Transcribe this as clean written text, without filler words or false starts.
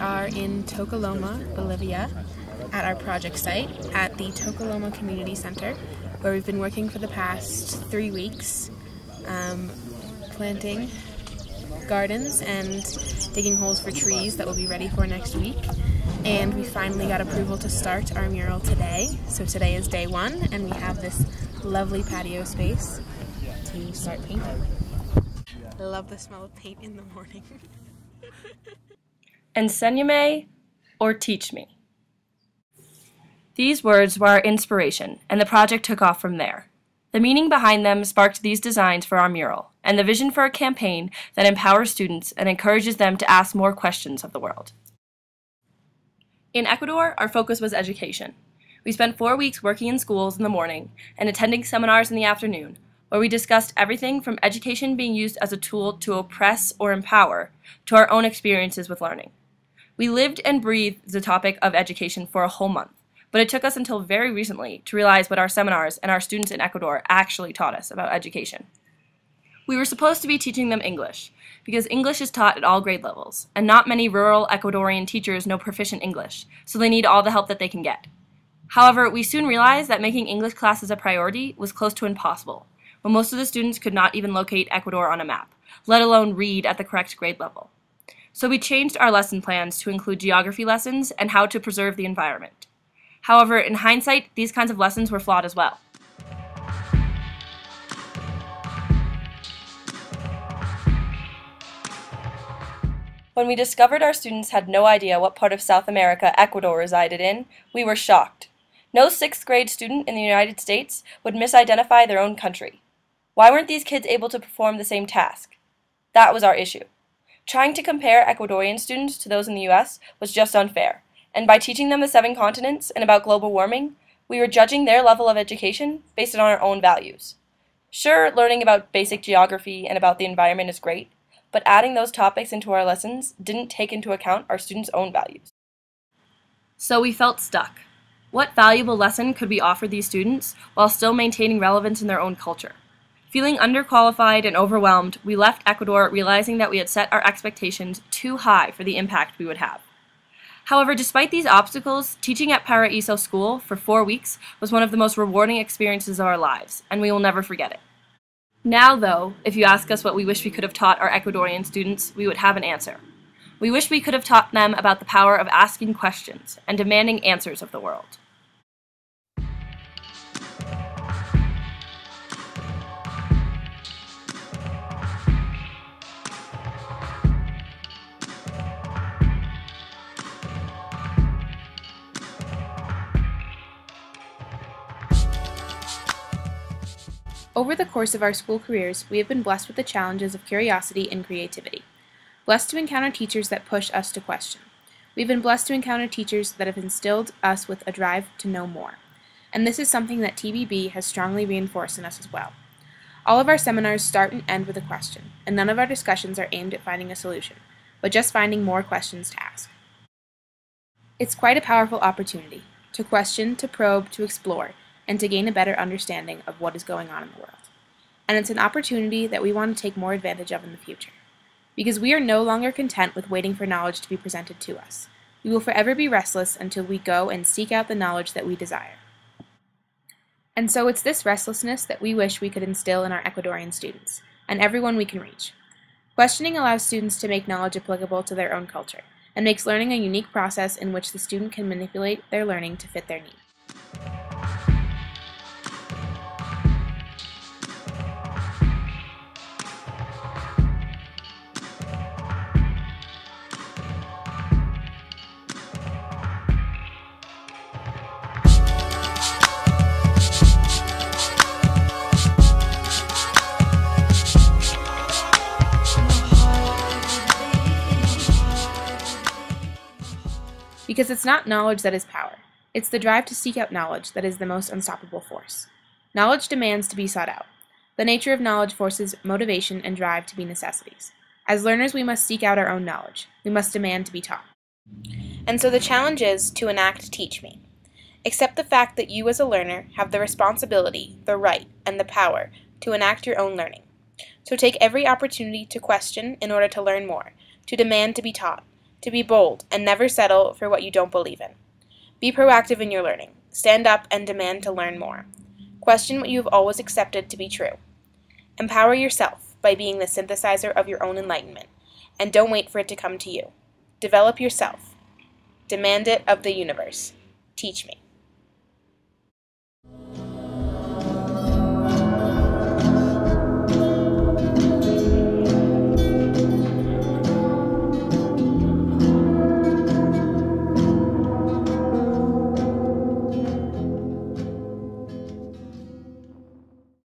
are in Tocaloma, Bolivia, at our project site at the Tocaloma Community Center, where we've been working for the past 3 weeks, planting gardens and digging holes for trees that will be ready for next week. And we finally got approval to start our mural today. So today is day one, and we have this lovely patio space to start painting. I love the smell of paint in the morning. Enséñame or teach me. These words were our inspiration, and the project took off from there. The meaning behind them sparked these designs for our mural, and the vision for a campaign that empowers students and encourages them to ask more questions of the world. In Ecuador, our focus was education. We spent 4 weeks working in schools in the morning and attending seminars in the afternoon, where we discussed everything from education being used as a tool to oppress or empower to our own experiences with learning. We lived and breathed the topic of education for a whole month, but it took us until very recently to realize what our seminars and our students in Ecuador actually taught us about education. We were supposed to be teaching them English, because English is taught at all grade levels, and not many rural Ecuadorian teachers know proficient English, so they need all the help that they can get. However, we soon realized that making English classes a priority was close to impossible, when most of the students could not even locate Ecuador on a map, let alone read at the correct grade level. So we changed our lesson plans to include geography lessons and how to preserve the environment. However, in hindsight, these kinds of lessons were flawed as well. When we discovered our students had no idea what part of South America Ecuador resided in, we were shocked. No 6th grade student in the United States would misidentify their own country. Why weren't these kids able to perform the same task? That was our issue. Trying to compare Ecuadorian students to those in the US was just unfair, and by teaching them the 7 continents and about global warming, we were judging their level of education based on our own values. Sure, learning about basic geography and about the environment is great, but adding those topics into our lessons didn't take into account our students' own values. So we felt stuck. What valuable lesson could we offer these students while still maintaining relevance in their own culture? Feeling underqualified and overwhelmed, we left Ecuador realizing that we had set our expectations too high for the impact we would have. However, despite these obstacles, teaching at Paraíso School for 4 weeks was one of the most rewarding experiences of our lives, and we will never forget it. Now, though, if you ask us what we wish we could have taught our Ecuadorian students, we would have an answer. We wish we could have taught them about the power of asking questions and demanding answers of the world. Over the course of our school careers, we have been blessed with the challenges of curiosity and creativity. Blessed to encounter teachers that push us to question. We've been blessed to encounter teachers that have instilled us with a drive to know more. And this is something that TBB has strongly reinforced in us as well. All of our seminars start and end with a question, and none of our discussions are aimed at finding a solution, but just finding more questions to ask. It's quite a powerful opportunity to question, to probe, to explore, and to gain a better understanding of what is going on in the world. And it's an opportunity that we want to take more advantage of in the future. Because we are no longer content with waiting for knowledge to be presented to us. We will forever be restless until we go and seek out the knowledge that we desire. And so it's this restlessness that we wish we could instill in our Ecuadorian students, and everyone we can reach. Questioning allows students to make knowledge applicable to their own culture, and makes learning a unique process in which the student can manipulate their learning to fit their needs. Because it's not knowledge that is power. It's the drive to seek out knowledge that is the most unstoppable force. Knowledge demands to be sought out. The nature of knowledge forces motivation and drive to be necessities. As learners, we must seek out our own knowledge. We must demand to be taught. And so the challenge is to enact Teach Me. Accept the fact that you as a learner have the responsibility, the right, and the power to enact your own learning. So take every opportunity to question in order to learn more, to demand to be taught, To be bold and never settle for what you don't believe in. Be proactive in your learning. Stand up and demand to learn more. Question what you have always accepted to be true. Empower yourself by being the synthesizer of your own enlightenment, and don't wait for it to come to you. Develop yourself. Demand it of the universe. Teach me.